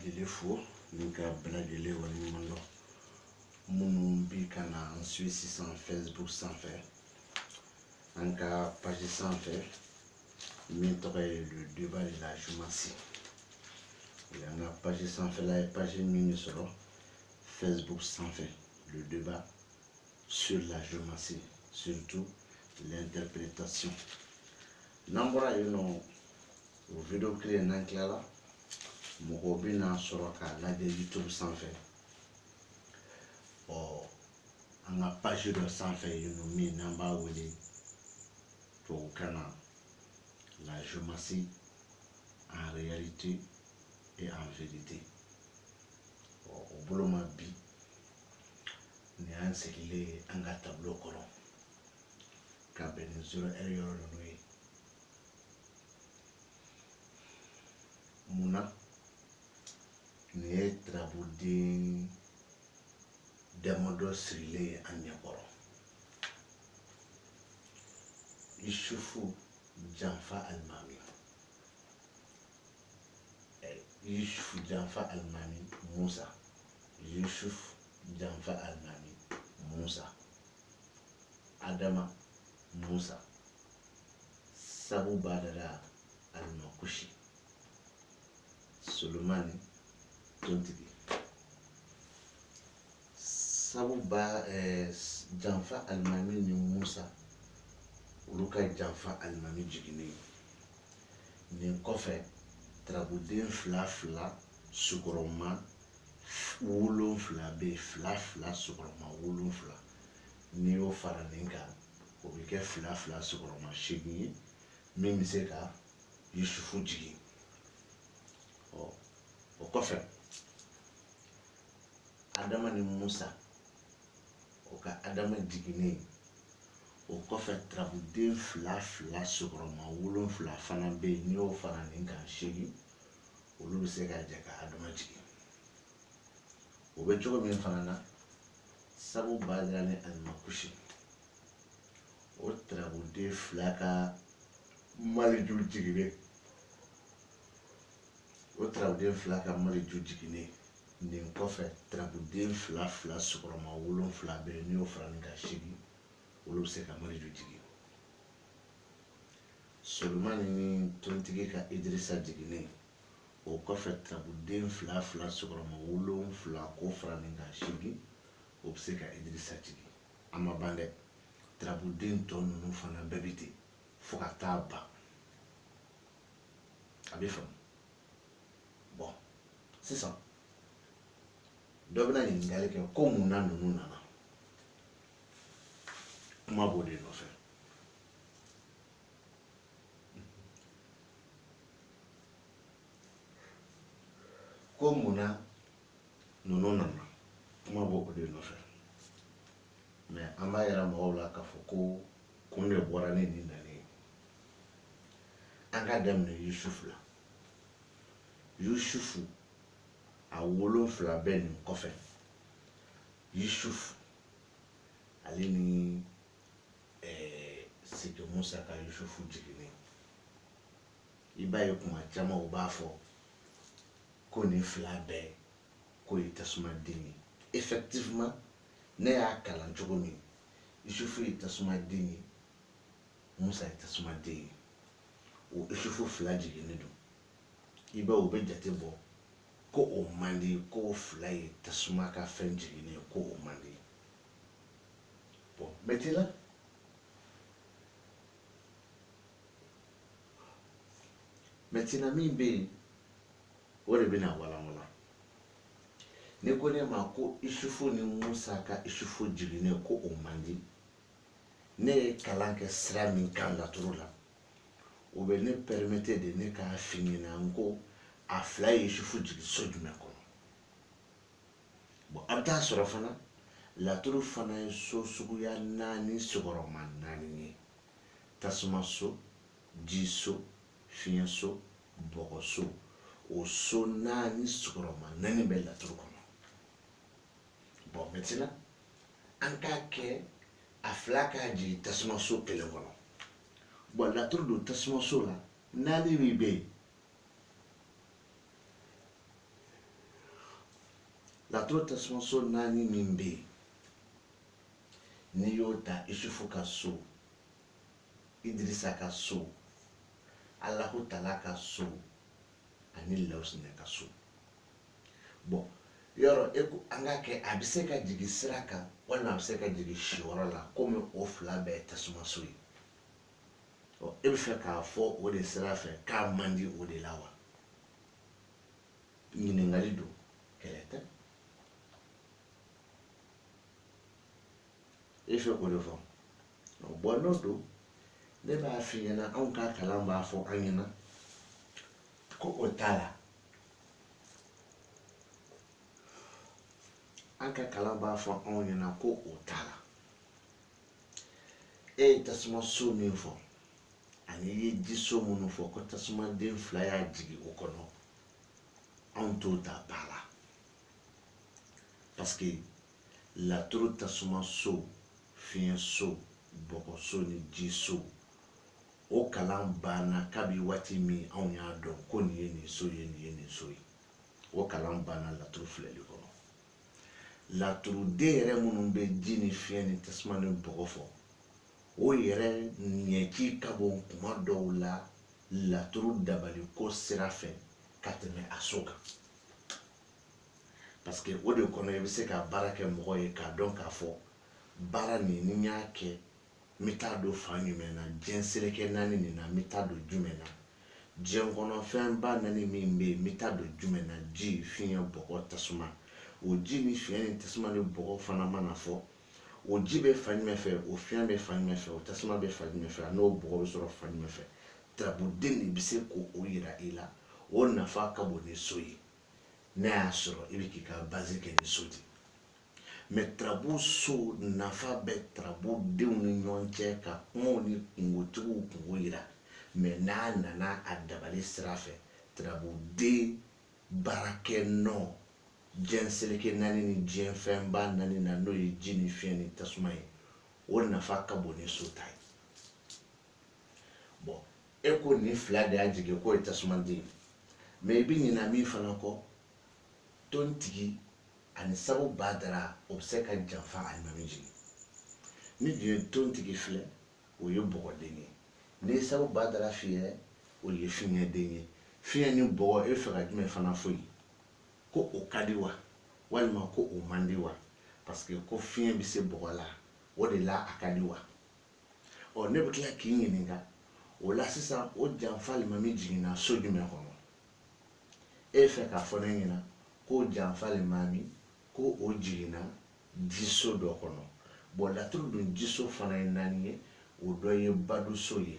lajɛlen fo ni ka bɛɛ lajɛlen waleɲuman dɔn minnu bi ka na an suit sisan Facebook sanfɛ an ka page sanfɛ min tɔgɔ ye le débat de la Jumacy. An ka page sanfɛla ye page min bɛ sɔrɔ Facebook sanfɛ, le débat sur la Jumacy, surtout l'interprétation. N'an bɔra yen nɔ o video kelen n'an tilala mɔgɔw bɛ na sɔrɔ k'a lajɛ YouTube sanfɛ an ka page dɔ sanfɛ yen nɔ min n'an b'a wele tubabukan na la Jumacy en réalité et en vérité. O bolo ma bi ni an sigilen an ka tableau kɔrɔ ka bɛn ni 0 heure yɔrɔ ninnu ye. Munna nin ye tiraboden damadɔ sirilen ye an ɲɛkɔrɔ. Yusufu Janfa Alimami, Yusufu Janfa Alimami Musa, Yusufu Janfa Alimami Musa, Adama Musa, Sabu Badara Alimakushi, Sulemani Tontigi. Sabu Janfa Alimami ni Musa olu ka Janfa Alimami jiginnen nin kɔfɛ tiraboden fila sukɔrɔma 7 bɛ yen, 2 sukɔrɔma 7 n'i y'o fara nin kan o bɛ kɛ 2 sukɔrɔma 8 ye min bɛ se ka Yusufu jigin. O kɔfɛ Adama ni Musa o ka Adama jiginnen o kɔfɛ tiraboden 2 sukɔrɔma 7 fana bɛ yen n'i y'o fara nin kan 8 olu bɛ se ka jɛ ka Adama jigin. O bɛ cogo min fana na Sabu Badara ni Alimakushi o tiraboden 2 ka maliju jiginnen nin kɔfɛ tiraboden 2 sukɔrɔma 7 bɛ yen n'i y'o fara nin kan 8 olu bɛ se ka maliju jigin. Sulemani ni Tontigi ka Idirisa jiginnen o kɔfɛ tiraboden 2 sukɔrɔma 7 k'o fara nin kan 8 o bɛ se ka Idirisa jigin. A ma ban dɛ, tiraboden tɔ ninnu fana bɛɛ bɛ ten fo ka taa ban. A bɛ faamu. Bon sisan dɔ bɛna ɲininkali kɛ ko munna ninnu nana. Kuma b'o de nɔfɛ. Ko munna ninnu nana, kuma b'o de nɔfɛ. Mais an b'a yira mɔgɔw la k'a fɔ ko kun de bɔra ni nin nalen ye. An ka daminɛ Yusufu la. Yusufu a 7 bɛ nin kɔfɛ. Yusufu ale ni Seke Musa ka Yusufu jiginnen. I b'a ye kuma caman u b'a fɔ ko nin 2 bɛɛ ko ye tasumaden ye. Effectivement ne y'a kalan cogo min Yusufu ye tasumaden ye, Musa ye tasumaden ye. O Yusufu 2 jiginnen don. I b'a ye u bɛ jate bɔ ko o man di ko 2 ye tasuma ka fɛn jiginnen ye ko o man di. Bon maintenant min bɛ yen o de bɛna walawala. Ne ko ne ma ko Yusufu ni Musa ka Yusufu jiginnen ko o man di, ne ye kalan kɛ sira min kan laturu la o bɛ ne permettre de ne k'a f'i ɲɛna n ko a 2 ye Yusufu jigin so jumɛn kɔnɔ. Bon a bɛ taa sɔrɔ fana laturu fana ye so suguya 4 sukɔrɔma 4 ye. Tasuma so, ji so, fiɲɛ so, bɔgɔ so. O so 4 sukɔrɔma 4 bɛ laturu kɔnɔ. Bon maintenant an k'a kɛ a 2 k'a jigin tasuma so 1 kɔnɔ. Bon laturu don tasuma so la 4 min bɛ yen laturu tasuma so naani min bɛ yen n'i y'o ta Isufu ka so, Idirisa ka so, Alahu Tala ka so ani Lawusina ka so. Bon yɔrɔ an k'a kɛ a bɛ se ka jigin sira kan walima a bɛ se ka jigin si wɛrɛ la komi o fila bɛɛ ye tasuma so ye. E bɛ fɛ k'a fɔ o de sira fɛ k'a man di o de la wa? Ɲininkali don, kɛlɛ tɛ. E fɛ k'o de fɔ. Bon n'o don ne b'a f'i ɲɛna anw ka kalan b'a fɔ an ɲɛna ko o t'a la. An ka kalan b'a fɔ anw ɲɛna ko o t'a la. E ye tasuma so min fɔ ani i ye ji so minnu fɔ ko tasuma den fila y'a jigin o kɔnɔ, anw t'o ta ba la. Parce que laturu tasuma so, fiɲɛ so, bɔgɔ so ni ji so, o kalan banna kabi waati min anw y'a dɔn ko nin ye nin so ye, nin ye nin so ye. O kalan banna laturu filɛli kɔnɔ. Laturuden yɛrɛ minnu bɛ ji ni fiɲɛ ni tasuma ni bɔgɔ fɔ, o yɛrɛ ɲɛci ka bon kuma dɔw la laturu dabaliko sira fɛ ka tɛmɛ a so kan. Parce que o de kɔnɔ i bɛ se ka baara kɛ mɔgɔ ye k'a dɔn k'a fɔ baara nin ni n y'a kɛ n bɛ taa don fan jumɛn na, diɲɛ seleke naani nin na n bɛ taa don jumɛn na, diɲɛ kɔnɔ fɛn ba naani min bɛ yen n bɛ taa don jumɛn na, ji, fiɲɛ, bɔgɔ, tasuma. O ji ni fiɲɛ ni tasuma ni bɔgɔ fana mana fɔ, o ji bɛ fan jumɛn fɛ, o fiɲɛ bɛ fan jumɛn fɛ, o tasuma bɛ fan jumɛn fɛ, a n'o bɔgɔ bɛ sɔrɔ fan jumɛn fɛ. Tarabuden de bɛ se k'o yira i la, o nafa ka bon ni so ye. N'a y'a sɔrɔ i bɛ k'i ka base kɛ ni so de. Mais tarabu so nafa bɛ tarabudenw ni ɲɔgɔn cɛ ka kumaw ni kungotigiw kungo yira. Mais n'a nana a dabali sira fɛ, tarabuden baarakɛ nɔ diɲɛ seleke naani ni diɲɛ fɛnba naani na n'o ye ji ni fiɲɛ ni tasuma ye, o nafa ka bon ni so ta ye. Bon e ko nin fila de y'a jigin k'o ye tasumanden ye, mais i bɛ ɲinɛ min fana kɔ, tontigi ani sabu badara o bɛ se ka janfa alimami jigin. Ni dun ye tontigi filɛ o ye bɔgɔden ye, ni sabu badara fiyɛ o ye fiɲɛden ye. Fiɲɛ ni bɔgɔ e bɛ fɛ ka jumɛn fana fɔ yen? Ko o ka di wa walima ko o man di wa? Parce que ko fiɲɛ bɛ se bɔgɔ la, o de la a ka di wa? Ɔ ne bɛ tila k'i ɲininka o la sisan o janfa alimami jiginna so jumɛn kɔnɔ? E fɛ k'a fɔ ne ɲɛna ko janfa alimami ko o jiginna jiso dɔ kɔnɔ. Bon laturu dun jiso fana ye naani ye, o dɔ ye baduso ye,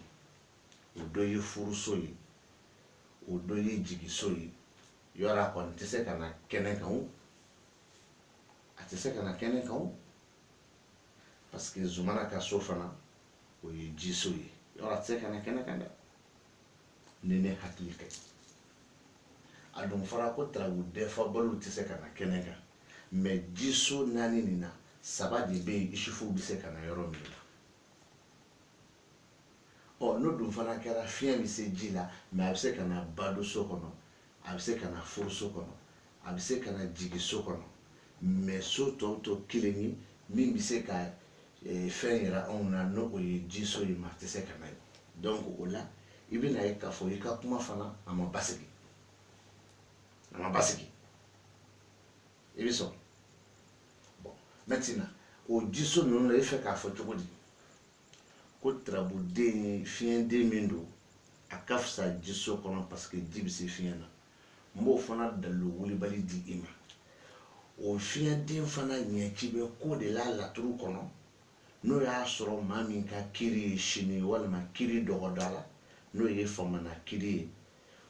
o dɔ ye furuso ye, o dɔ ye jigiso ye. Yɔrɔ a kɔni tɛ se ka na kɛnɛ kan o, a tɛ se ka na kɛnɛ kan o, parce que Zumana ka so fana o ye jiso ye. Yɔrɔ a tɛ se ka na kɛnɛ kan dɛ, ni ne hakili tɛ. A dun fɔra ko tarabuden fabaliw tɛ se ka na kɛnɛ kan, mais jiso naani nin na saba de bɛ yen Isufu bɛ se ka na yɔrɔ min na. Ɔ n'o dun fana kɛra fiɲɛ bɛ se ji la, mais a bɛ se ka na baduso kɔnɔ, a bɛ se ka na furuso kɔnɔ, a bɛ se ka na jigiso kɔnɔ, mais so tɔw to kelen ye min bɛ se ka fɛn yira anw na n'o ye jiso ye, mais a tɛ se ka na ye. Donc o la i bɛna ye k'a fɔ i ka kuma fana a ma basigi. A ma basigi. I bɛ sɔn. Bon maintenant o jiso ninnu na i fɛ k'a fɔ cogo di? Ko tarabuden ye fiɲɛden min don a ka fisa jiso kɔnɔ parce que ji bɛ se fiɲɛ na. N b'o fana dalilu wulibali di i ma. O fiɲɛden fana ɲɛci bɛ ko de la laturu kɔnɔ n'o y'a sɔrɔ maa min ka kiri ye sini ye walima kiri dɔgɔda la n'o ye famana kiri ye.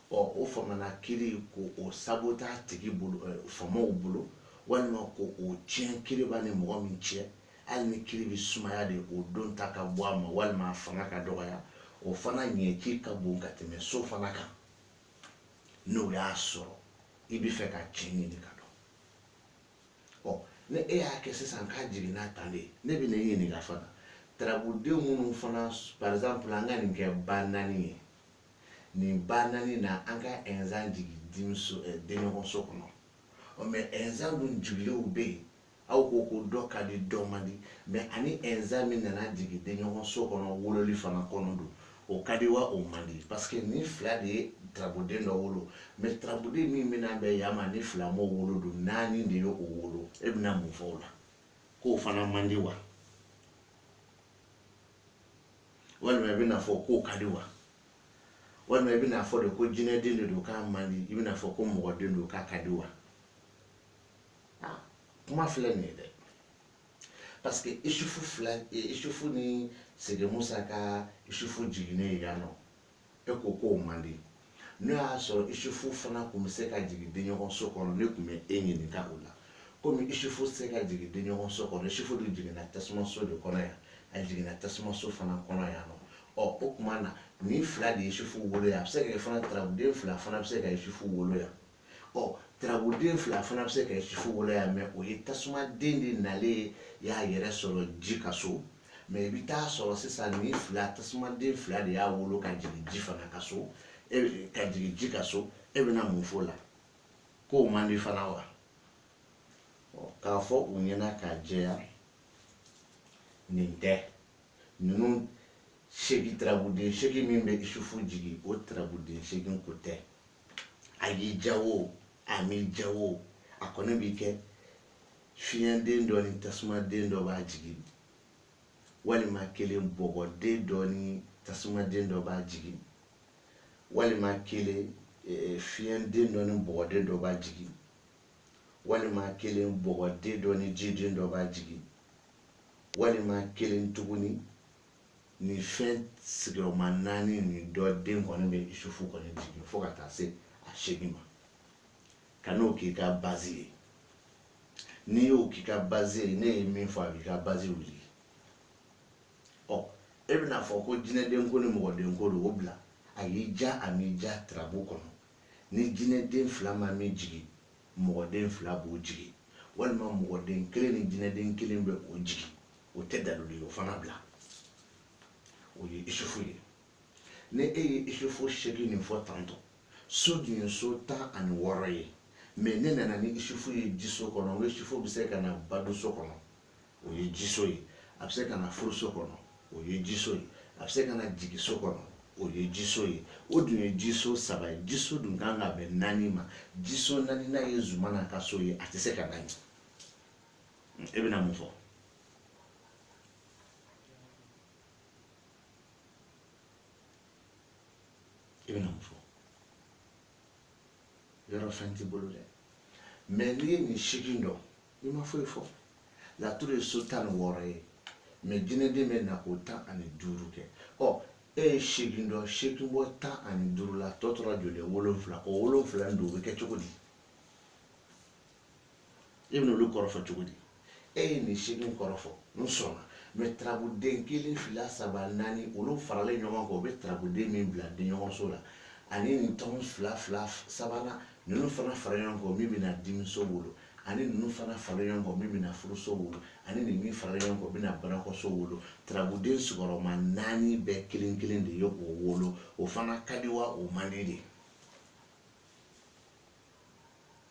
O famana kiri ko o sabu t'a tigi bolo, famaw bolo, walima ko o tiɲɛ kiri b'a ni mɔgɔ min cɛ, hali ni kiri bɛ sumaya de o don ta ka bɔ a ma walima a fanga ka dɔgɔya, o fana ɲɛci ka bon ka tɛmɛ so fana kan n'o y'a sɔrɔ i bɛ fɛ ka tiɲɛ ɲini ka dɔn. Ɔ ni e y'a kɛ sisan k'a jiginna tan de, ne bɛ na i ɲininka fana tarabudenw minnu fana par exemple an ka nin kɛ ba naani ye, nin ba naani na an ka ɛnzan jigin denɲɔgɔnso kɔnɔ, mais enza dun jigile u be aw ko dɔ ka di dɔ man di mais ani enza min nana jigi den ɲɔgɔn so kɔnɔ wololi fana kɔnɔ don o ka di wa o man di parce que ni fila de ye taraboden dɔ wolo mais taraboden min bɛna bɛn yama ni fila m'o wolo don naani de ye o wolo e bɛna mun fɔ o la k'o fana man di wa walima i bɛna fɔ k'o ka di wa walima i bɛna fɔ de ko jinɛden de don k'a man di i bɛna fɔ ko mɔgɔden don k'a ka di wa kuma filɛ nin ye dɛ parce que isufu ni sege musa ka isufu jiginnen ye yan nɔ e ko k'o man di n'o y'a sɔrɔ isufu fana tun bɛ se ka jigin denɲɔgɔn so kɔnɔ ne tun bɛ e ɲininka o la komi isufu tɛ se ka jigin denɲɔgɔn so kɔnɔ isufu de jiginna tasuma so de kɔnɔ yan a jiginna tasuma so fana kɔnɔ yan nɔ o tuma na ni fila de ye isufu wolo yan a bɛ se ka kɛ fana tarabuden fila fana bɛ se ka isufu wolo yan tarabuden fila fana bɛ se ka isufu wolo yan mais o ye tasumaden de nalen y'a yɛrɛ sɔrɔ ji ka so mais i bɛ taa sɔrɔ sisan ni fila tasumaden fila de y'a wolo ka jigin ji fana ka so ka jigin ji ka so e bɛna mun fɔ o la k'o man di fana wa k'a fɔ u ɲɛna k'a jɛya nin tɛ ninnu segi tarabuden segi min bɛ isufu jigin o tarabuden segi ko tɛ a y'i ja o a m'i ja o a kɔni b'i kɛ fiɲɛden dɔ ni tasumaden dɔ b'a jigin walima kelen bɔgɔden dɔ ni tasumaden dɔ b'a jigin walima kelen fiɲɛden dɔ ni bɔgɔden dɔ b'a jigin walima kelen bɔgɔden dɔ ni jiden dɔ b'a jigin walima kelen tuguni ni fɛn sigiyɔrɔma naani ni dɔ den kɔni bɛ isufu kɔni jigin fo ka taa se a segin ma ka n'o k'i ka bazi ye n'i y'o k'i ka bazi ye ne ye min fɔ a b'i ka bazi wuli e bɛna fɔ ko jinɛden ko ni mɔgɔden ko don o bila a y'i ja a m'i ja tarabu kɔnɔ ni jinɛden fila ma min jigin mɔgɔden fila b'o jigin walima mɔgɔden kelen ni jinɛden kelen bɛ o jigin o tɛ dalili ye o fana bila o ye isufu ye ni e ye isufu segi nin fɔ tantɔ so dun ye so 16 ye mais ne nana ni isufu ye jiso kɔnɔ o isufu bɛ se ka na bado so kɔnɔ o ye jiso ye a bɛ se ka na furu so kɔnɔ o ye jiso ye a bɛ se ka na jigi so kɔnɔ o ye jiso ye o dun ye jiso 3 ye jiso dun kan ka bɛn 4 ma jiso 4 n'a ye zumana ka so ye a tɛ se ka na ye e bɛna mun fɔ i bɛna mun fɔ yɔrɔ fɛn t'i bolo dɛ mais n'i ye nin segin dɔn i ma foyi fɔ laturu ye so 16 ye mais jinɛden bɛ na o 15 kɛ e ye segin dɔn segin bɔ 15 la tɔ tora joli 7 o 7 nin don o bɛ kɛ cogo di e bɛna olu kɔrɔfɔ cogo di e ye nin segin kɔrɔfɔ n sɔnna mais tarabuden 1 2 3 4 olu faralen ɲɔgɔn kan o bɛ tarabuden min bila den ɲɔgɔn so la ani nin tɔn 2 sabanan ninnu fana fara ɲɔgɔn kan min bɛna denmuso wolo ani ninnu fana fara ɲɔgɔn kan min bɛna furuso wolo ani nin min fara ɲɔgɔn kan bɛna banakɔso wolo tarabuden sigiyɔrɔma 4 bɛɛ kelen kelen de ye o wolo o fana ka di wa o man di de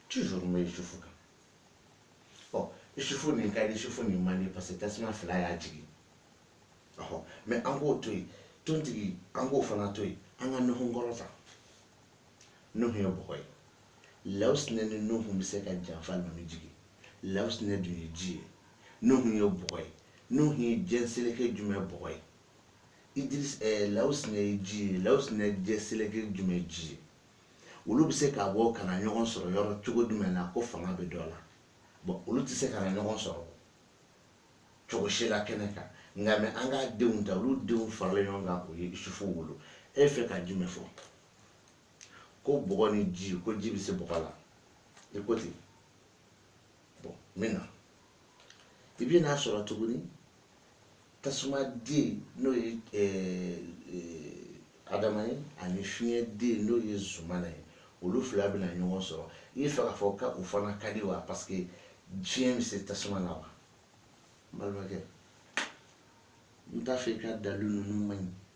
toujours n bɛ isufu kan isufu nin ka di isufu nin man di parce que tasuma fila y'a jigin mais an k'o to yen tontigi an k'o fana to yen an ka nuhun kɔrɔ ta nuhun ye bɔgɔ ye lawusinɛ ni nuhun bɛ se ka janfa ninnu jigin lawusinɛ dun ye ji ye nuhun ye bɔgɔ ye nuhun ye jɛnseleke jumɛn bɔgɔ ye idris lawusinɛ ye ji ye lawusinɛ jɛnseleke jumɛn ji ye olu bɛ se ka bɔ ka na ɲɔgɔn sɔrɔ yɔrɔ cogo jumɛn na ko fanga bɛ dɔ la bon olu tɛ se ka na ɲɔgɔn sɔrɔ cogo si la kɛnɛ kan nka mɛ an ka denw ta olu denw faralen ɲɔgɔn kan o ye isufu wolo e fɛ ka jumɛn fɔ ko bɔgɔ ni ji ko ji bɛ se bɔgɔ la i ko ten bon min na i bɛ n'a sɔrɔ tuguni tasumaden n'o ye adama ye ani fiɲɛden n'o ye zumana ye olu fila bɛna ɲɔgɔn sɔrɔ i ye fɛ k'a fɔ ka o fana ka di wa parce que fiɲɛ bɛ se tasuma la wa n balimakɛ n t'a fɛ i ka dalilu ninnu man ɲi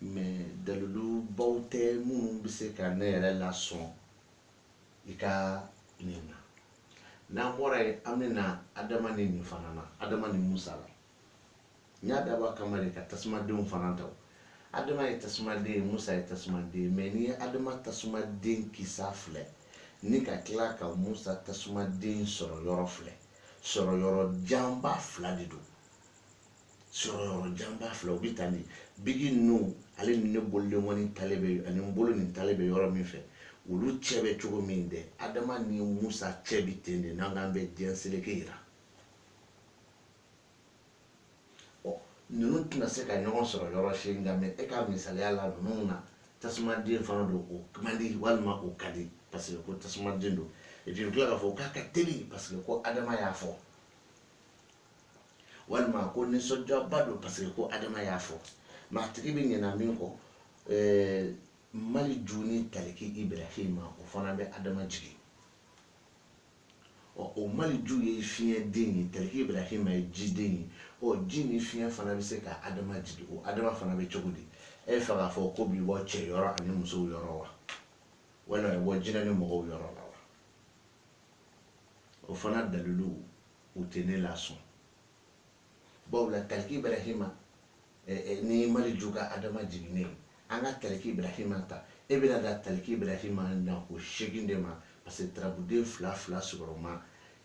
mais dalilu baw tɛ minnu bɛ se ka ne yɛrɛ lasɔn i ka nin na n'an bɔra yen an bɛna Adama ni nin fana na Adama ni Musa la n y'a dabɔ a kama de ka tasumadenw fana ta Adama ye tasumaden ye Musa ye tasumaden ye mais n'i ye Adama tasumaden kisa filɛ ni ka tila ka Musa tasumaden sɔrɔ yɔrɔ filɛ sɔrɔ yɔrɔ janba fila de don sɔrɔ yɔrɔ janba fila o bɛ tan de bigi ninnu ale ni ne bololen kɔni tale bɛ ani n bolo nin tale bɛ yɔrɔ min fɛ olu cɛ bɛ cogo min dɛ Adama ni Musa cɛ bɛ ten de n'an k'an bɛ diɲɛ seleke yira ninnu tɛna se ka ɲɔgɔn sɔrɔ yɔrɔ si nka mɛ e ka misaliya la ninnu na tasumaden fana don o man di walima o ka di parce que ko tasumaden don et puis tila k'a fɔ k'a ka teli parce que ko Adama y'a fɔ walima ko nisɔndiyaba don parce que ko Adama y'a fɔ mais a tigi bɛ ɲinɛ min kɔ Maliju ni Taliki Ibrahima o fana bɛ Adama jigin o Maliju ye fiɲɛden ye Taliki Ibrahima ye jiden ye ji ni fiɲɛ fana bɛ se ka Adama jigin o Adama fana bɛ cogo di e fɛ k'a fɔ ko bi bɔ cɛ yɔrɔ ani musow yɔrɔ wa walima bɔ jinɛ ni mɔgɔw yɔrɔ la wa o fana dalilu u tɛ ne lasɔn bawo la Taliki Ibrahima ni Maliju ka Adama jiginnen an ka Taliki Ibrahima ta e bɛna da Taliki Ibrahima na o 8 de ma parce que tarabuden fila sigiyɔrɔma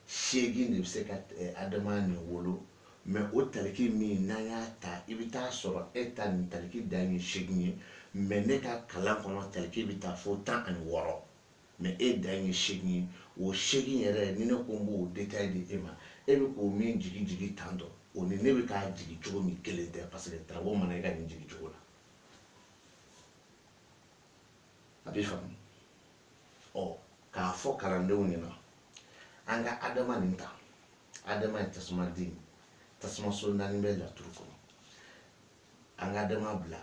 8 de bɛ se ka Adama nin wolo mais o Taliki min n'an y'a ta i bɛ taa sɔrɔ e ta nin Taliki dan ye 8 ye mais ne ka kalan kɔnɔ Taliki bɛ taa fo 16 mais e dan ye 8 ye o 8 yɛrɛ ni ne ko n b'o détail di e ma e bɛ k'o min jigi tan tɔ o ni ne bɛ k'a jigi cogo min kelen tɛ parce que tarabo mana e ka nin jigi cogo la a bɛ faamu k'a fɔ kalandenw ɲɛna an ka Adama nin ta Adama ye tasumaden tasumaso 4 bɛ laturu kɔnɔ an ka Adama bila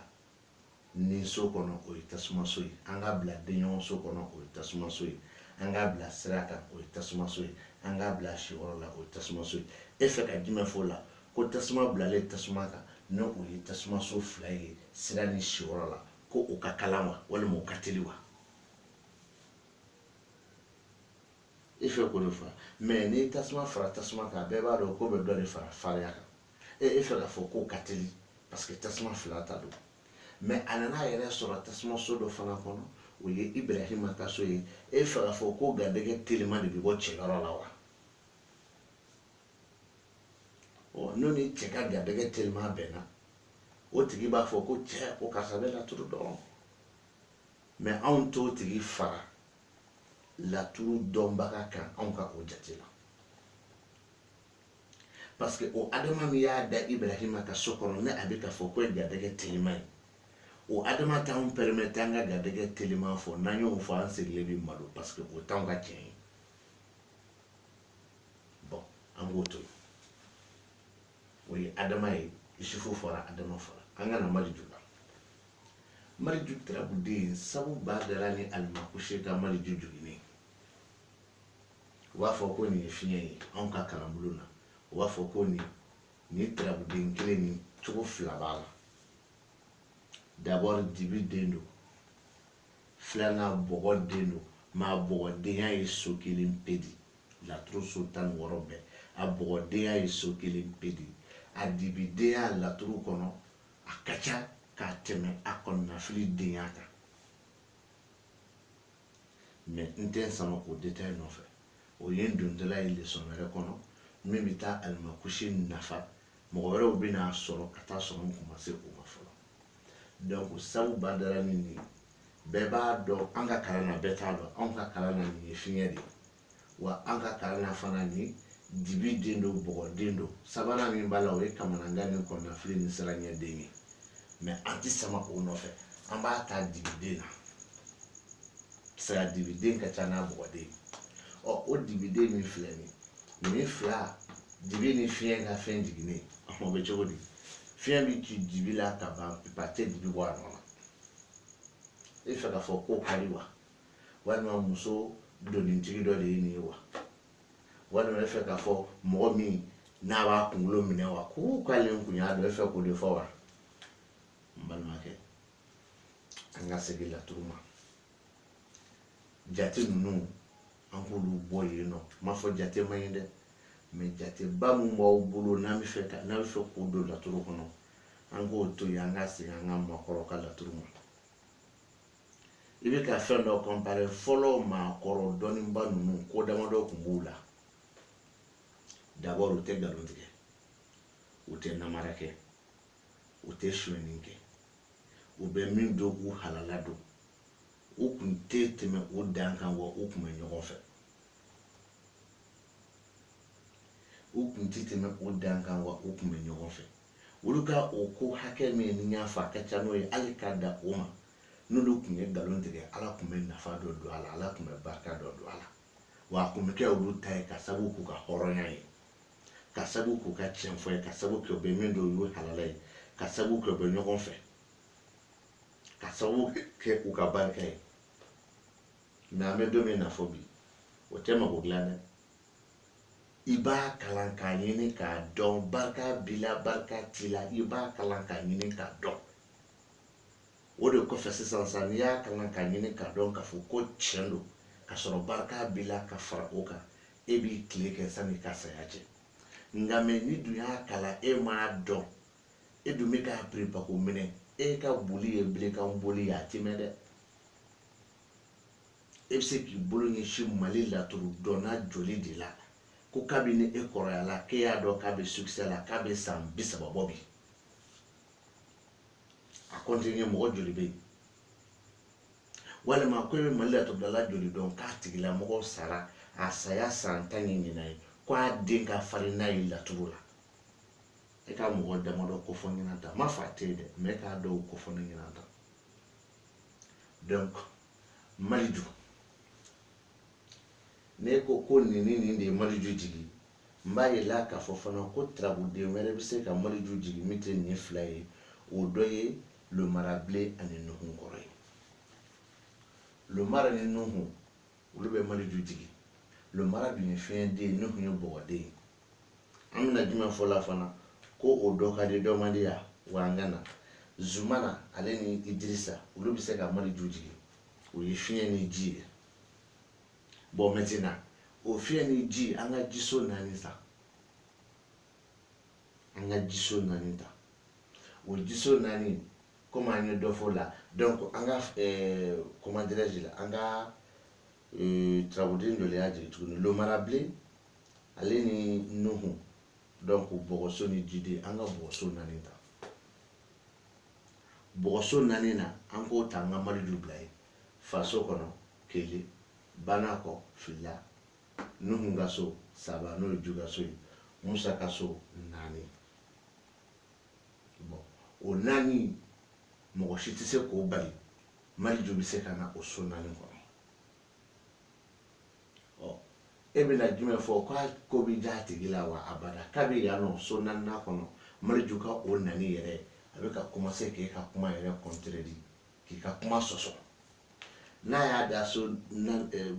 nin so kɔnɔ o ye tasumaso ye an ka bila denɲɔgɔnso kɔnɔ o ye tasumaso ye an ka bila sira kan o ye tasumaso ye an ka bila siyɔrɔ la o ye tasumaso ye e fɛ ka jumɛn fɔ o la ko tasuma bilalen tasuma kan n'o ye tasumaso 2 ye sira ni siyɔrɔ la ko o ka kalan wa walima o ka teli wa e fɛ k'o de fɔ mais ni tasuma fara tasuma kan bɛɛ b'a dɔn ko bɛ dɔ de fara fariya kan e fɛ k'a fɔ k'o ka teli parce que tasuma 2 ta don mais a nana a yɛrɛ sɔrɔ tasumaso dɔ fana kɔnɔ o ye Ibrahima ka so ye e fɛ k'a fɔ ko garijɛgɛ telima de bɛ bɔ cɛyɔrɔ la wa n'o ni cɛ ka garijɛgɛ telima bɛnna o tigi b'a fɔ ko cɛ o karisa bɛ laturu dɔn mais anw t'o tigi fara laturu dɔnbaga kan anw ka o jate la parce que o Adama min y'a da Ibrahima ka so kɔnɔ ne a bɛ ka fɔ ko ye garijɛgɛ telima ye o Adama t'anw permettre an ka garijɛgɛ telima fɔ n'an y'o fɔ an sigilen bɛ malo parce que o t'anw ka tiɲɛ ye bon an b'o to yen o ye Adama ye Isufu fɔra Adama fɔra an ka na Maliju la Maliju tarabuden sabu badara ni alimakushe ka Maliju jiginnen u b'a fɔ ko nin ye fiɲɛ ye anw ka kalanbulon na u b'a fɔ ko nin tarabuden kelen ni cogo 2 b'a la d'abord dibi den don filanan bɔgɔ den don maa bɔgɔdenya ye so kelen pe de laturu so 16 bɛɛ a bɔgɔdenya ye so kelen pe de a dibidenya laturu kɔnɔ a ka ca k'a tɛmɛ a kɔnɔnafili denya kan mais n tɛ sama o détail nɔfɛ o ye n dontɔla ye leçon wɛrɛ kɔnɔ min bɛ taa alimakushi nafa mɔgɔ wɛrɛw bɛ n'a sɔrɔ ka taa sɔrɔ n kun ma se o ma fɔlɔ donc sabu badara ni nin bɛɛ b'a dɔn an ka kalan na bɛɛ t'a dɔn anw ka kalan na nin ye fiɲɛ de ye wa an ka kalan na fana ni dibi den don bɔgɔden don sabanan min b'a la o ye kamanagan ni kɔnɔnafili ni siranɲɛ den ye mais an tɛ sama o nɔfɛ an b'a ta dibiden na saya dibiden ka ca n'a bɔgɔden o dibiden min filɛ nin fila dibi ni fiɲɛ ka fɛn jiginnen o bɛ cogo di fiɲɛ bɛ ci dibi la ka ban pepa tɛ dibi bɔ a nɔ na e fɛ k'a fɔ ko ka di wa walima muso donintigi dɔ de ye nin ye wa walima e fɛ k'a fɔ mɔgɔ min n'a b'a kunkolo minɛ wa ko k'ale kun y'a dɔn e fɛ k'o de fɔ wa n balimakɛ an ka segin laturu ma jate ninnu an k'olu bɔ yen nɔ m'a fɔ jate man ɲi dɛ mais jateba mun b'aw bolo n'a bɛ fɛ k'o don laturu kɔnɔ an k'o to yen an ka segin an ka maakɔrɔ ka laturu ma i bɛ ka fɛn dɔ compare fɔlɔ maakɔrɔ dɔnniba ninnu ko damadɔ tun b'u la d'abord u tɛ nkalon tigɛ u tɛ namara kɛ u tɛ sonyɛni kɛ u bɛ min don u halala don u kun tɛ tɛmɛ o dan kan wa u kun bɛ ɲɔgɔn fɛ olu ka o ko hakɛ min ni y'a fɔ a ka ca n'o ye hali k'a da o ma n'olu kun ye nkalon tigɛ ala kun bɛ nafa dɔ don a la ala kun bɛ barika dɔ don a la wa a kun bɛ kɛ olu ta ye ka sababu k'u ka hɔrɔnya ye ka sababu k'u ka tiɲɛfɔ ye ka sababu kɛ u bɛ min don u ye halala ye ka sababu kɛ u bɛ ɲɔgɔn fɛ ka sababu kɛ u ka barika ye mais an bɛ don min na fɔ bi o tɛ mago dilan dɛ i b'a kalan k'a ɲini k'a dɔn barika b'i la barika t'i la i b'a kalan k'a ɲini k'a dɔn o de kɔfɛ sisan n'i y'a kalan k'a ɲini k'a dɔn k'a fɔ ko tiɲɛ don ka sɔrɔ barika b'i la ka fara o kan e b'i tile kɛ san'i ka saya cɛ nka mɛ ni dun y'a kalan e m'a dɔn e dun bɛ k'a perepako minɛ e ka boli ye bilenkan boli ye a ti mɛn dɛ e bɛ se k'i bolo ɲɛsin mali laturu dɔnna joli de la ko kabini e kɔrɔyala k'e y'a dɔn k'a bɛ succès la k'a bɛ san 30 bɔ bi a continue mɔgɔ joli bɛ yen walima ko e bɛ mali laturudala joli dɔn k'a tigilamɔgɔ sara a saya san 10 ye ɲinan ye k'a den ka farin n'a ye laturu la e ka mɔgɔ damadɔ kofɔ ɲinan ta m'a fɔ a tɛ ye dɛ mais k'a dɔw kofɔ ne ɲinan ta donc Maliju ne ko nin de ye Maliju jigi n b'a yela k'a fɔ fana ko tarabuden wɛrɛ bɛ se ka Maliju jigi min tɛ nin fila ye o dɔ ye Lomarabilen ani Nuhunkɔrɔ ye Lomara ni Nuhu olu bɛ Maliju jigi Lomara dun ye fiɲɛden ye Nuhu ye bɔgɔden ye an bɛna jumɛn fɔ la fana ko o dɔ ka di dɔ man di ya wa an ka na Zumana ale ni Idirisa olu bɛ se ka Maliju jigi o ye fiɲɛ ni ji ye bon maintenant o fiɲɛ ni ji an ka jiso naani ta o jiso naani comme an ye dɔ fɔ la donc an ka comment dirais-je la an ka tarabuden dɔ de y'a jigi tuguni Lomarabilen ale ni Nuhu donc bɔgɔso ni jiden an ka bɔgɔso naani ta bɔgɔso naani na an k'o ta an ka Maliju bila ye faso kɔnɔ kelen Banakɔ fila Nuhu ka so saba n'o ye Ju ka so ye Musa ka so naani bon o naani mɔgɔ si tɛ se k'o bali Maliju bɛ se ka na o so naani kɔnɔ e bɛna jumɛn fɔ ko bɛ diya a tigi la wa abada k'a bɛ yan nɔ so naaninan kɔnɔ Maliju ka o nani yɛrɛ a bɛ ka commencer k'e ka kuma yɛrɛ contredire k'i ka kuma sɔsɔ n'a y'a da so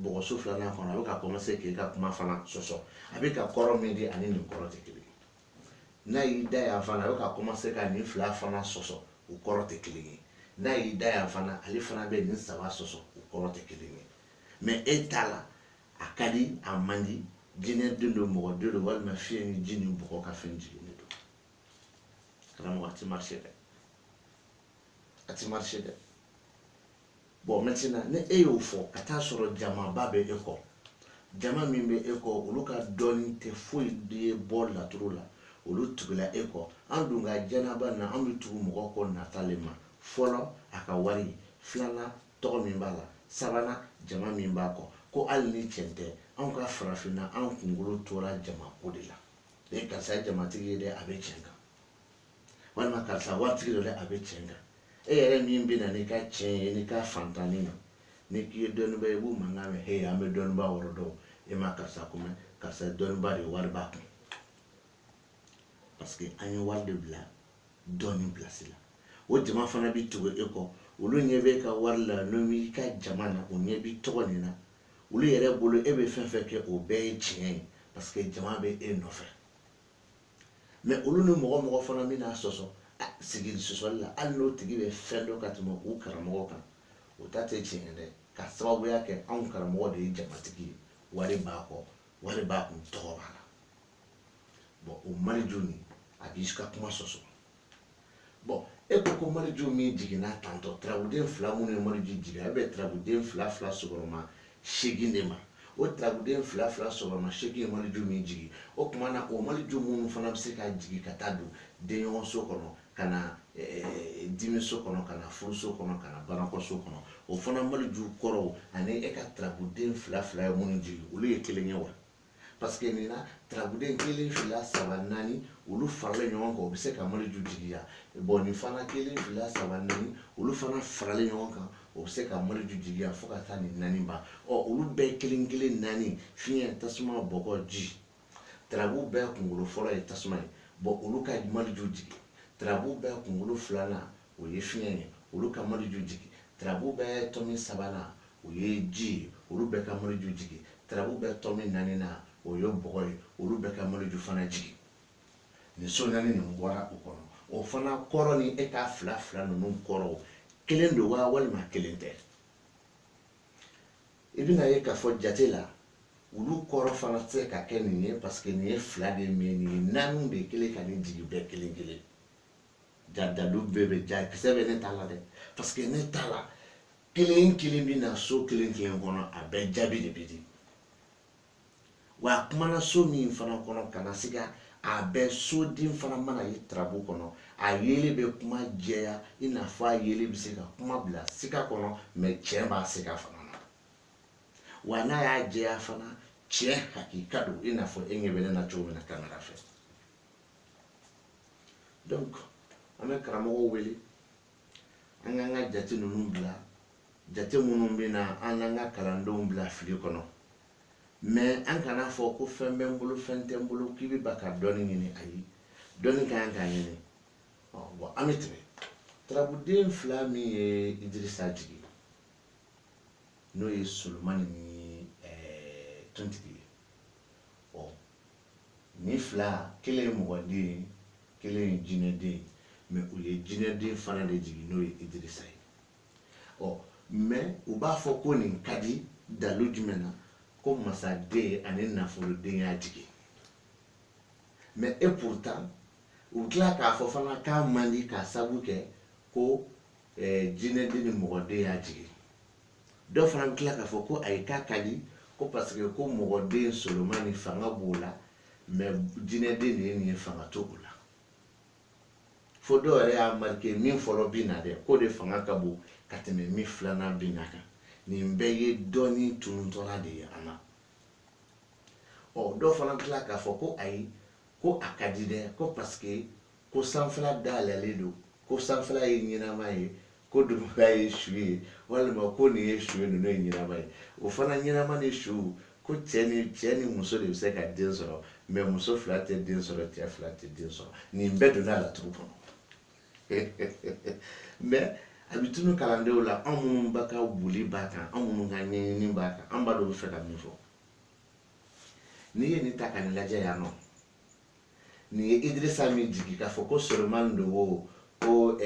bɔgɔso filanan kɔnɔ a bɛ ka commencer k'e ka kuma fana sɔsɔ a bɛ ka kɔrɔ min di ani nin kɔrɔ tɛ kelen ye n'a y'i da yan fana a bɛ ka commencer ka nin fila fana sɔsɔ o kɔrɔ tɛ kelen ye n'a y'i da yan fana ale fana bɛ nin saba sɔsɔ o kɔrɔ tɛ kelen ye mais e ta la a ka di a man di jinɛ den don mɔgɔ den don walima fiɲɛ ni ji ni bɔgɔ ka fɛn jiginnen don karamɔgɔ a ti marché dɛ bon maintenant ne e y'o fɔ ka taa sɔrɔ jamaba bɛ e kɔ jama min bɛ e kɔ olu ka dɔnni tɛ foyi ye bɔ laturu la olu tugula e kɔ an dun ka jɛnaba na an bɛ tugu mɔgɔ kɔ natalen ma fɔlɔ a ka wari filanan tɔgɔ min b'a la sabanan jama min b'a kɔ ko hali ni cɛn tɛ anw ka farafinna an kunkolo tora jama ko de la e karisa ye jamatigi ye dɛ a bɛ cɛn kan walima karisa waritigi dɔ dɛ a bɛ cɛn kan e yɛrɛ min bɛ na n'i ka tiɲɛ ye n'i ka fantanni na n'i k'i ye dɔnniba ye i b'u mankan mɛn he an bɛ dɔnniba wɔrɔ dɔn e ma karisa kunbɛn karisa dɔnniba de ye wari b'a kun parce que an ye wari de bila dɔnni place la o jama fana bɛ tugu e kɔ olu ɲɛ bɛ e ka wari la n'o b'i ka jama na o ɲɛ b'i tɔgɔ nin na olu yɛrɛ bolo e bɛ fɛn fɛn kɛ o bɛɛ ye tiɲɛ ye parce que jama bɛ e nɔfɛ mais olu ni mɔgɔ fana bɛ n'a sɔsɔ sigili sɔsɔli la hali n'o tigi bɛ fɛn dɔ ka tɛmɛ u karamɔgɔ kan o ta tɛ tiɲɛ dɛ ka sababuya kɛ anw karamɔgɔ de ye jamatigi ye wari b'a kɔ wari b'a kun tɔgɔ b'a la bon o mariju nin a b'i ka kuma sɔsɔ bon e ko mariju min jiginna tantɔ tarabuden 2 minnu ye mariju jigin a bɛ tarabuden 2 sɔgɔma 8 de ma o tarabuden 2 sɔgɔma 8 ye mariju min jigin o tuma na o mariju minnu fana bɛ se ka jigin ka taa don denɲɔgɔnso kɔnɔ ka na dimiso kɔnɔ ka na furuso kɔnɔ ka na banakɔso kɔnɔ o fana mariju kɔrɔw ani e ka tarabuden 2 ye minnu jigin olu ye kelen ye wa parce que nin na tarabuden 1 2 3 4 olu faralen ɲɔgɔn kan o bɛ se ka mariju jigiya bon nin fana 1 2 3 4 olu fana faralen ɲɔgɔn kan o bɛ se ka mariju jigiya fo ka taa nin 4 ban olu bɛɛ kelen 4 fiɲɛ tasuma bɔgɔ ji tarabu bɛɛ kunkolo fɔlɔ ye tasuma ye bon olu ka mariju jigi tarabu bɛɛ kunkolo 2nan o ye fiɲɛ ye olu ka mariju jigi tarabu bɛɛ tɔmi 3nan o ye ji ye olu bɛɛ ka mariju jigi tarabu bɛɛ tɔmi 4nan o ye bɔgɔ ye olu bɛɛ ka mariju fana jigi nin so 4 nin bɔra o kɔnɔ o fana kɔrɔ ni e ka 2 ninnu kɔrɔ kelen don wa walima kelen tɛ i bɛna ye k'a fɔ jate la olu kɔrɔ fana tɛ se ka kɛ nin ye parce que nin ye 2 de mais nin ye 4 de kelen ka nin jigi bɛɛ kelen jadalu bɛɛ bɛ ja kisɛ bɛ ne ta la dɛ parce que ne ta la kelen bɛ na so kelen kɔnɔ a bɛɛ jaabi de bɛ di wa a kumana so min fana kɔnɔ ka na se ka a bɛɛ soden fana mana ye tarabu kɔnɔ a yeli bɛ kuma jɛya i n'a fɔ a yeli bɛ se ka kuma bila sika kɔnɔ mais tiɲɛ b'a sika fana na wa n'a y'a jɛya fana tiɲɛ hakika don i n'a fɔ e ɲɛ bɛ ne na cogo min na kamera fɛ donc an bɛ karamɔgɔw wele an k'an ka jate ninnu bila jate minnu bɛ na an n'an ka kalandenw bila fili kɔnɔ mais an kana fɔ ko fɛn bɛ n bolo fɛn tɛ n bolo k'i bɛ ba ka dɔnni ɲini ayi dɔnni ka kan k'a ɲini bon an bɛ tɛmɛ tarabuden 2 min ye Idirisa jigi n'o ye Solomani ni Tontigi ye ni 2 kelen ye mɔgɔden ye kelen ye jinɛden ye mais u ye jinɛden fana de jigi n'o ye Idirisa ye mais u b'a fɔ ko nin ka di dalu jumɛn na ko masaden ani nafoloden y'a jigi mais et pourtant u tila k'a fɔ fana k'a man di k'a sabu kɛ ko jinɛden ni mɔgɔden y'a jigi dɔ fana bɛ tila k'a fɔ ko ayi k'a ka di ko parce que ko mɔgɔden Solomani fanga b'o la mais jinɛden de ye nin ye fanga to o la fo dɔw yɛrɛ y'a marqué min fɔlɔ bi na dɛ ko de fanga ka bon ka tɛmɛ min 2nan bi na kan nin bɛɛ ye dɔnni tunutɔla de ye an na dɔw fana tila k'a fɔ ko ayi ko a ka di dɛ ko parce que ko sanfɛla dayɛlɛlen don ko sanfɛla ye ɲɛnama ye ko dugumala ye su ye walima ko nin ye su ye ninnu ye ɲɛnama ye o fana ɲɛnama ni su ko cɛ ni muso de bɛ se ka den sɔrɔ mais muso 2 tɛ den sɔrɔ cɛ 2 tɛ den sɔrɔ nin bɛɛ donna laturu kɔnɔ mais a bɛ tunu kalandenw la anw minnu b'a ka boli b'a kan anw minnu ka ɲɛɲini b'a kan an b'a dɔn u bɛ fɛ ka min fɔ n'i ye nin ta ka nin lajɛ yan nɔ nin ye Idirisa min jigi k'a fɔ ko Solomani don o ko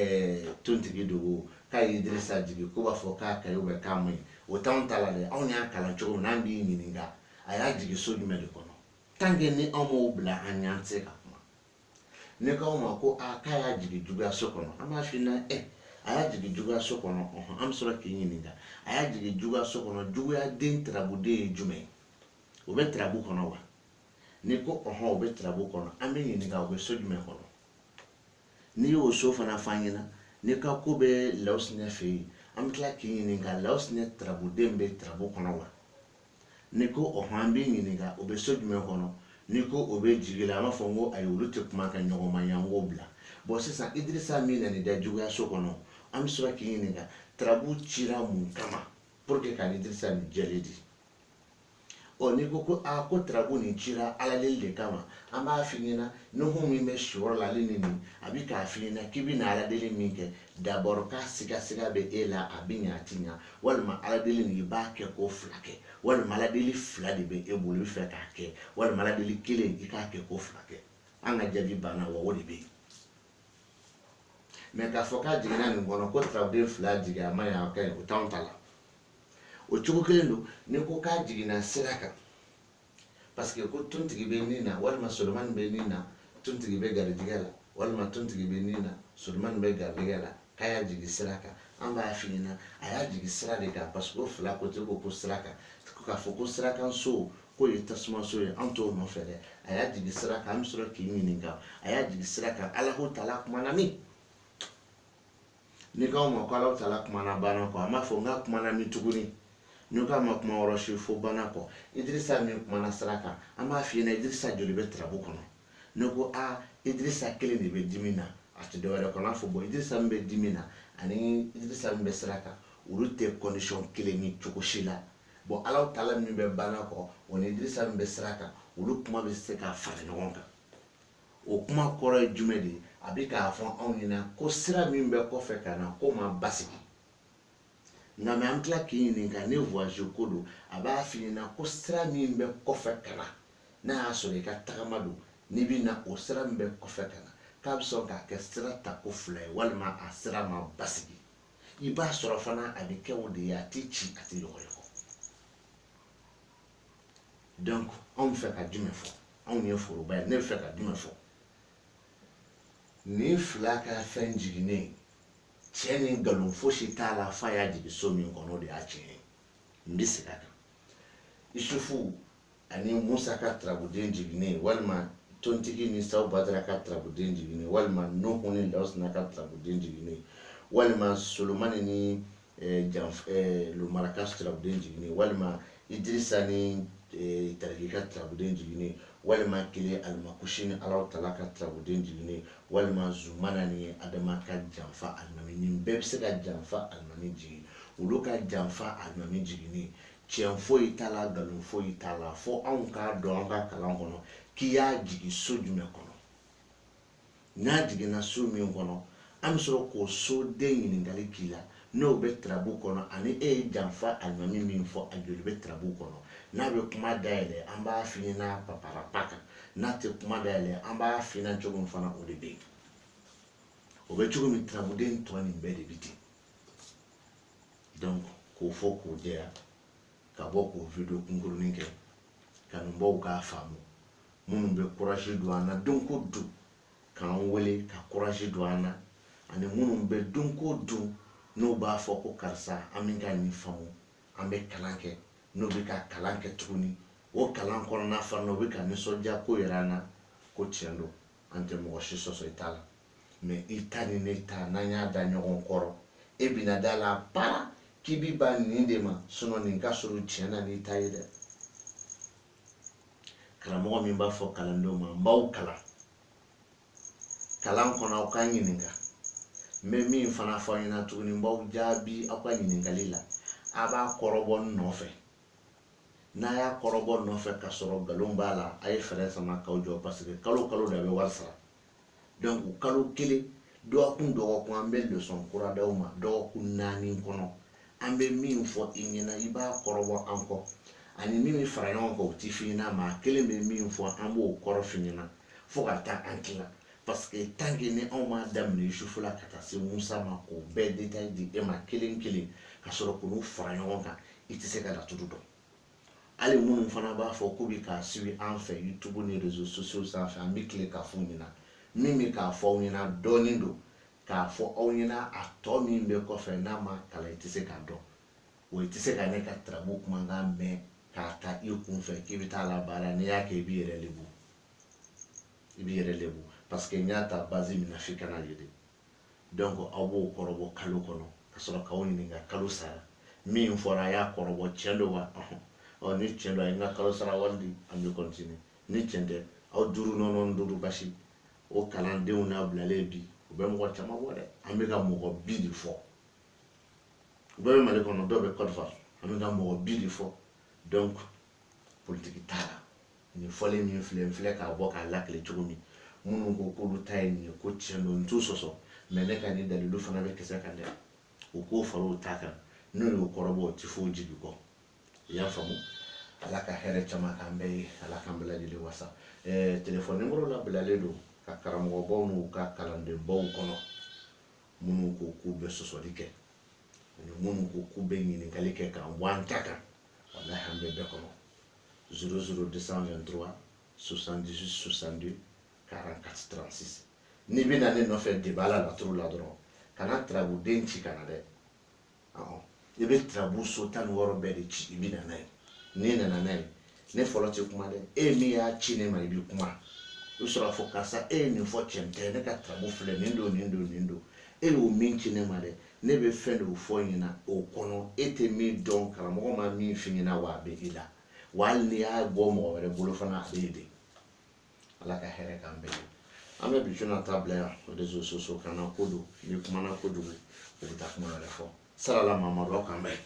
Tontigi don o k'a ye Idirisa jigi ko b'a fɔ k'a ka ɲi ou bien k'a man ɲi o t'anw ta la dɛ anw y'a kalan cogo min na an b'i ɲininka a y'a jigi so jumɛn de kɔnɔ tant que ni anw m'o bila an ɲɛ an tɛ se ka kuma ne k'aw ma ko k'a y'a jigi juguya so kɔnɔ an b'a f'i ɲɛna a y'a jigi juguya so kɔnɔ an bɛ sɔrɔ k'i ɲininka a y'a jigi juguya so kɔnɔ juguyaden tarabuden ye jumɛn ye o bɛ tarabu kɔnɔ wa ni ko o bɛ tarabu kɔnɔ an bɛ ɲininka o bɛ so jumɛn kɔnɔ n'i y'o so fana f'an ɲɛna n'i ka ko bɛ Lawusinɛ fɛ yen an bɛ tila k'i ɲininka Lawusinɛ tarabuden bɛ tarabu kɔnɔ wa n'i ko an bɛ ɲininka o bɛ so jumɛn kɔnɔ n'i ko o bɛ jigi la an b'a fɔ n ko ayi olu tɛ kuma ka ɲɔgɔn ma yan k'o bila bon sisan Idirisa min nana da juguya so kɔnɔ an bɛ sɔrɔ k'i ɲininka tarabu cira mun kama pour que ka Idirisa nin jɛlen di n'i ko ko tarabu nin cira alaleli de kama an b'a f'i ɲɛna nuhu min bɛ siyɔrɔ la ale ni nin a bɛ k'a f'i ɲɛna k'i bɛna aladeli min kɛ d'abord k'a siga bɛ e la a bɛ ɲɛ a tɛ ɲɛ walima aladeli nin i b'a kɛ ko 2 kɛ walima aladeli 2 de bɛ e bolo i bɛ fɛ k'a kɛ walima aladeli 1 i k'a kɛ ko 2 kɛ an ka jaabi banna wa o de bɛ yen mais k'a fɔ k'a jiginna nin kɔnɔ ko tarabuden 2 jigi a ma ɲɛ a ka ɲi o t'anw ta la o cogo kelen don ni ko k'a jiginna sira kan parce que ko tontigi be nina walma solomani be nina tontigi be garijɛgɛ la walima tontigi be nina solomani be garijɛgɛ la k'a y'a jigi sira kan an b'a f'i ɲɛna a y'a jigi sira de kan parce que o fila kote ko sira kan k'a fɔ ko sirakan so k'o ye tasuma so ye an t'o nɔfɛ dɛ a y'a jigi sira kan an bɛ sɔrɔ k'i ɲininka a y'a jigi sira kan Alahu Taala kumana min ni k'aw ma ko Alahu Taala kumana bana kɔ an b'a fɔ n k'a kumana min tuguni ni k'a ma kuma wɔrɔ si fo bana kɔ Idirisa min kumana sira kan an b'a f'i ɲɛna Idirisa joli bɛ tirabu kɔnɔ ne ko Idirisa kelen de bɛ dimi na a tɛ dɔwɛrɛ kɔnɔ an fɔ bon Idirisa min bɛ dimi na ani Idirisa min bɛ sira kan olu tɛ condition kelen ni cogo si la bon Alahu Taala min bɛ bana kɔ o ni Idirisa min bɛ sira kan olu kuma bɛ se ka fara ɲɔgɔn kan o kuma kɔrɔ ye jumɛn de ye a bɛ k'a fɔ anw ɲɛna ko sira min bɛ kɔfɛ ka na ko ma basigi nka mɛ an tila k'i ɲininka ni voyage ko don a b'a f'i ɲɛna ko sira min bɛ kɔfɛ ka na n'a y'a sɔrɔ i ka tagama don n'i bɛ na o sira min bɛ kɔfɛ ka na k'a bɛ sɔn k'a kɛ sira tako fila ye walima a sira ma basigi i b'a sɔrɔ fana a bɛ kɛ o de ye a tɛ ci a tɛ yɔgɔyɔgɔ donc anw fɛ ka jumɛn fɔ anw ye foroba ye ne bɛ fɛ ka jumɛn fɔ nin fila ka fɛn jiginnen cɛ ni nkalon fosi t'a la f'a y'a jigin so min kɔnɔ o de y'a tiɲɛ ye n bɛ segin a kan Isufu ani Musa ka tarabuden jiginnen walima tontigi ni Sawu Badara ka tarabuden jiginnen walima Nuhu ni Lawusina ka tarabuden jiginnen walima Solomani ni Lomara ka tarabuden jiginnen walima Idirisa ni Tariki ka tarabuden jiginnen walima Kile Alimakushi ni Alahu Taala ka tarabuden jiginnen walima Zumana ni Adama ka janfa alimami nin bɛɛ bɛ se ka janfa alimami jigin olu ka janfa alimami jiginnen tiɲɛ foyi t'a la nkalon foyi t'a la fo anw k'a dɔn an ka kalan kɔnɔ k'i y'a jigin so jumɛn kɔnɔ n'a jiginna so min kɔnɔ an bɛ sɔrɔ k'o soden ɲininkali k'i la n'o bɛ tirabu kɔnɔ ani e ye janfa alimami min fɔ a joli bɛ tirabu kɔnɔ n'a bɛ kuma dayɛlɛ an b'a f'i ɲɛna paparapa kan n'a tɛ kuma dayɛlɛ an b'a f'i ɲɛna cogo min fana o de bɛ yen o bɛ cogo min tirabuden tɔ nin bɛɛ de bɛ ten donc k'o fɔ k'o jɛya ka bɔ k'o video kunkurunin kɛ kanubaw k'a faamu minnu bɛ courage don an na don ko don k'an wele ka courage don an na ani minnu bɛ don ko don n'o b'a fɔ ko karisa an bɛ ka nin faamu an bɛ kalan kɛ n'o bɛ ka kalan kɛ tuguni o kalan kɔnɔna fana o bɛ ka nisɔndiya ko yɛrɛ an na ko tiɲɛ don an tɛ mɔgɔ si sɔsɔ i t'a la mais i ta ni ne ta n'an y'a da ɲɔgɔn kɔrɔ e bɛna da la para k'i bi ba nin de ma sinon nin ka sɔrɔ tiɲɛ na n'i ta ye dɛ karamɔgɔ min b'a fɔ kalandenw ma n b'aw kalan kalan kɔnɔ aw ka ɲininka n bɛ min fana fɔ aw ɲɛna tuguni n b'aw jaabi aw ka ɲininkali la a b'a kɔrɔbɔ n nɔfɛ n'a y'a kɔrɔbɔ nɔfɛ ka sɔrɔ nkalon b'a la a ye fɛɛrɛ sama k'aw jɔ parce que kalo kalo de a bɛ wari sara donc kalo kelen dɔgɔkun dɔgɔkun an bɛ leçon kura d'aw ma dɔgɔkun 4 kɔnɔ an bɛ min fɔ i ɲɛna i b'a kɔrɔbɔ an kɔ ani min bɛ fara ɲɔgɔn kan o tɛ f'i ɲɛna maa kelen bɛ min fɔ an b'o kɔrɔ f'i ɲɛna fo ka taa an tila parce que tant que ni anw m'a daminɛ Yusufu la ka taa se Musa ma k'o bɛɛ détail di e ma kelen kelen ka sɔrɔ k'olu fara ɲɔgɔn kan i tɛ se ka laturu dɔn hali minnu fana b'a fɔ k'u bɛ k'a suivi an fɛ YouTube ni réseaux sociaux sanfɛ an bɛ tile k'a f'u ɲɛna min bɛ k'a fɔ aw ɲɛna dɔɔnin don k'a fɔ aw ɲɛna a tɔ min bɛ kɔfɛ n'a ma kalan i tɛ se k'a dɔn o i tɛ se ka ne ka tirabu kumakan mɛn k'a ta i kun fɛ k'i bɛ taa labaara n'i y'a kɛ i b'i yɛrɛ lebu i b'i yɛrɛ lebu parce que n y'a ta base min na f'i kana ye de donc aw b'o kɔrɔbɔ kalo kɔnɔ ka sɔrɔ k'aw ɲininka kalo sara min fɔra a y'a kɔrɔbɔ tiɲɛ don wa ni tiɲɛ don a ye n ka kalo sara wari di an bɛ continuer ni tiɲɛ tɛ aw 5 basi o kalandenw n'a bilalen bi u bɛ mɔgɔ caman bɔ dɛ an bɛ ka mɔgɔ 20 de fɔ u bɛɛ bɛ Mali kɔnɔ dɔw bɛ Côte d'Ivoire an bɛ ka mɔgɔ 20 de fɔ donc politique t'a la nin fɔlen min filɛ n filɛ k'a bɔ k'a lakile cogo min minnu ko k'olu ta ye nin ye ko tiɲɛ don n t'u sɔsɔ mais ne ka nin dalilu fana bɛ kisɛ kan dɛ u k'o fara o ta kan n'o y'o kɔrɔbɔ o tɛ foyi jigin kɔ i y'a faamu ala ka hɛrɛ caman k'an bɛɛ ye ala k'an bɛɛ lajɛlen wasa téléphone numéro labilalen don ka karamɔgɔbaw n'u ka kalandenbaw kɔnɔ minnu ko k'u bɛ sɔsɔli kɛ ani minnu ko k'u bɛ ɲininkali kɛ k'an bɔ an ta kan walahi an bɛ bɛɛ kɔnɔ 00223 78 62 44 36 ni bɛ na ne nɔfɛ débat la laturu la dɔrɔn kana turabu ci kana dɛ i bɛ turabu so 16 bɛɛ de ci i bɛ na n'a ye n'i nana n'a ye ne fɔlɔ tɛ kuma dɛ e min y'a ci ne ma i bɛ kuma i bɛ sɔrɔ k'a fɔ karisa e ye nin fɔ cɛn tɛ ne ka turabu filɛ nin don e y'o min ci ne ma dɛ ne bɛ fɛn dɔw fɔ ɲɛna o kɔnɔ e tɛ min dɔn karamɔgɔ ma min f'i ɲɛna wa a bɛ i la wa hali n'i y'a bɔ mɔgɔ wɛrɛ bolo fana a bɛ ye de ala ka hɛrɛ k'an bɛɛ ye an bɛ bi na taa bila yan réseaux sociaux kan na ko don ni kumana kojugu o bɛ taa kuma wɛrɛ fɔ salala mamadu aw k'an bɛn